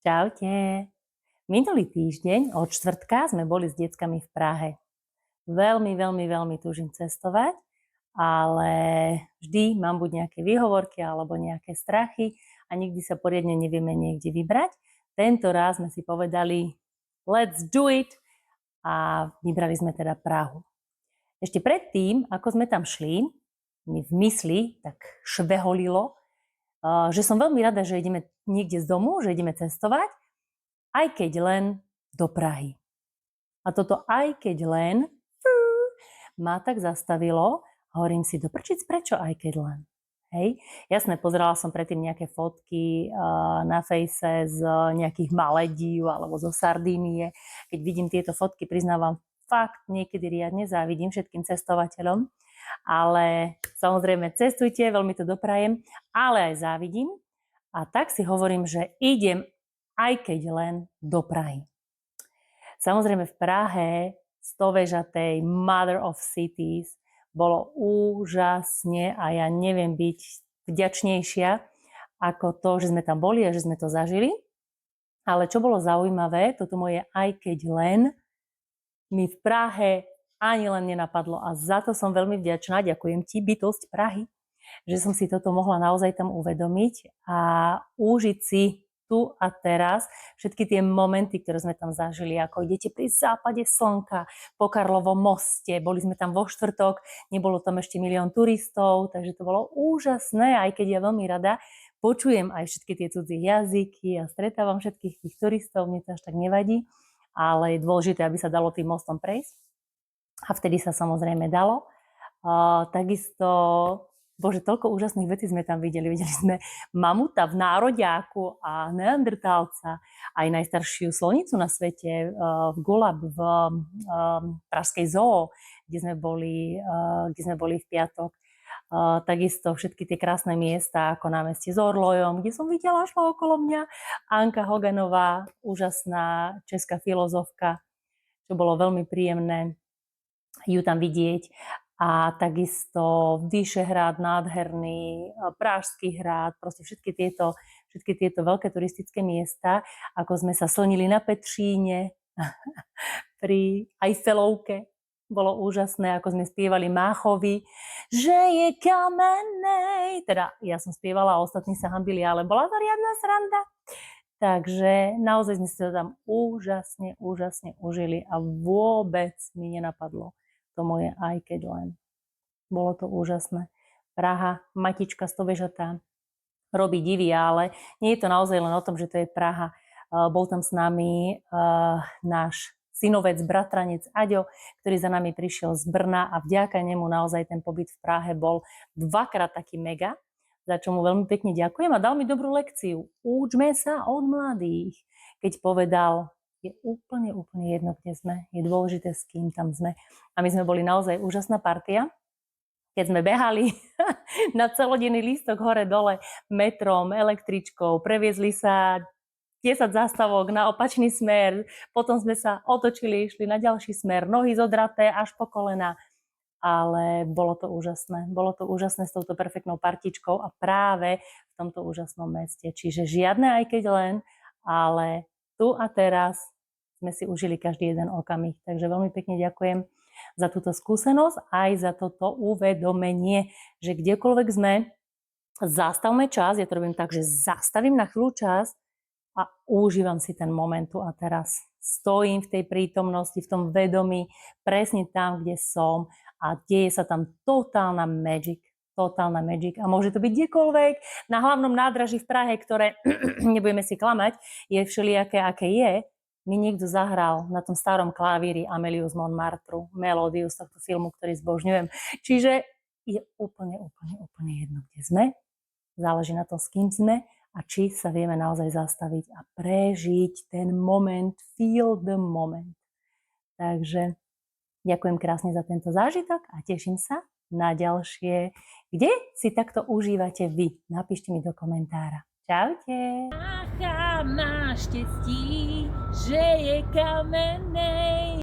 Čaute. Minulý týždeň od štvrtka sme boli s deckami v Prahe. Veľmi, veľmi, veľmi túžim cestovať, ale vždy mám buď nejaké výhovorky alebo nejaké strachy a nikdy sa poriadne nevieme niekde vybrať. Tento raz sme si povedali let's do it a vybrali sme teda Prahu. Ešte predtým, ako sme tam šli, mi v mysli tak šveholilo, že som veľmi rada, že ideme niekde z domu, že ideme cestovať, aj keď len do Prahy. A toto aj keď len ma tak zastavilo, hovorím si do prčic, prečo aj keď len? Hej. Jasné, pozerala som predtým nejaké fotky na fejse z nejakých Maledív alebo zo Sardínie. Keď vidím tieto fotky, priznávam, fakt niekedy riadne závidím všetkým cestovateľom. Ale samozrejme cestujte, veľmi to doprajem, ale aj závidím. A tak si hovorím, že idem aj keď len do Prahy. Samozrejme v Prahe, stovežatej Mother of Cities, bolo úžasne a ja neviem byť vďačnejšia ako to, že sme tam boli a že sme to zažili. Ale čo bolo zaujímavé, toto moje aj keď len, mi v Prahe ani len nenapadlo a za to som veľmi vďačná, ďakujem ti, bytosť Prahy, že som si toto mohla naozaj tam uvedomiť a užiť si tu a teraz všetky tie momenty, ktoré sme tam zažili, ako idete pri západe slnka po Karlovom moste, boli sme tam vo štvrtok, nebolo tam ešte milión turistov, takže to bolo úžasné, aj keď ja veľmi rada počujem aj všetky tie cudzie jazyky a stretávam všetkých tých turistov, mne to až tak nevadí, ale je dôležité, aby sa dalo tým mostom prejsť. A vtedy sa samozrejme dalo. Takisto, bože, toľko úžasných vecí sme tam videli. Videli sme mamuta v nároďáku a neandertálca, aj najstaršiu slonicu na svete v Gulab, v pražskej zoo, kde sme boli v piatok. Takisto všetky tie krásne miesta, ako námestie s Orlojom, kde som videla, šla okolo mňa Anka Hoganová, úžasná česká filozofka, čo bolo veľmi príjemné ju tam vidieť. A takisto Vyšehrad, nádherný, Pražský hrad, proste všetky tieto veľké turistické miesta, ako sme sa slnili na Petříne, pri Eiffelovke, bolo úžasné, ako sme spievali Máchovi, že je kamennej. Teda ja som spievala a ostatní sa hanbili, ale bola to riadna sranda. Takže naozaj sme si to tam úžasne užili a vôbec mi nenapadlo to moje aj keď len. Bolo to úžasné. Praha, matička stovežatá, robí divy, ale nie je to naozaj len o tom, že to je Praha. Bol tam s nami náš synovec, bratranec Aďo, ktorý za nami prišiel z Brna a vďaka nemu naozaj ten pobyt v Prahe bol dvakrát taký mega, za čo mu veľmi pekne ďakujem a dal mi dobrú lekciu. Učme sa od mladých, keď povedal, je úplne jedno, kde sme. Je dôležité, s kým tam sme. A my sme boli naozaj úžasná partia. Keď sme behali na celodenný lístok hore-dole metrom, električkou, previezli sa 10 zástavok na opačný smer, potom sme sa otočili, išli na ďalší smer, nohy zodraté až po kolena. Ale bolo to úžasné. Bolo to úžasné s touto perfektnou partičkou a práve v tomto úžasnom meste. Čiže žiadne aj keď len, ale tu a teraz sme si užili každý jeden okamih. Takže veľmi pekne ďakujem za túto skúsenosť, aj za toto uvedomenie, že kdekoľvek sme, zastavme čas, ja to robím tak, že zastavím na chvíľu čas a užívam si ten moment tu a teraz. Stojím v tej prítomnosti, v tom vedomí, presne tam, kde som a deje sa tam totálna magic. A môže to byť kdekoľvek. Na hlavnom nádraží v Prahe, ktoré, nebudeme si klamať, je všelijaké, aké je, mi niekto zahral na tom starom klavíri Ameliu z Montmartru, melódiu z tohto filmu, ktorý zbožňujem. Čiže je úplne jedno, kde sme. Záleží na tom, s kým sme a či sa vieme naozaj zastaviť a prežiť ten moment, feel the moment. Takže ďakujem krásne za tento zážitok a teším sa na ďalšie. Kde si takto užívate vy? Napíšte mi do komentára. Čaute. Má štěstí, že je kamennej.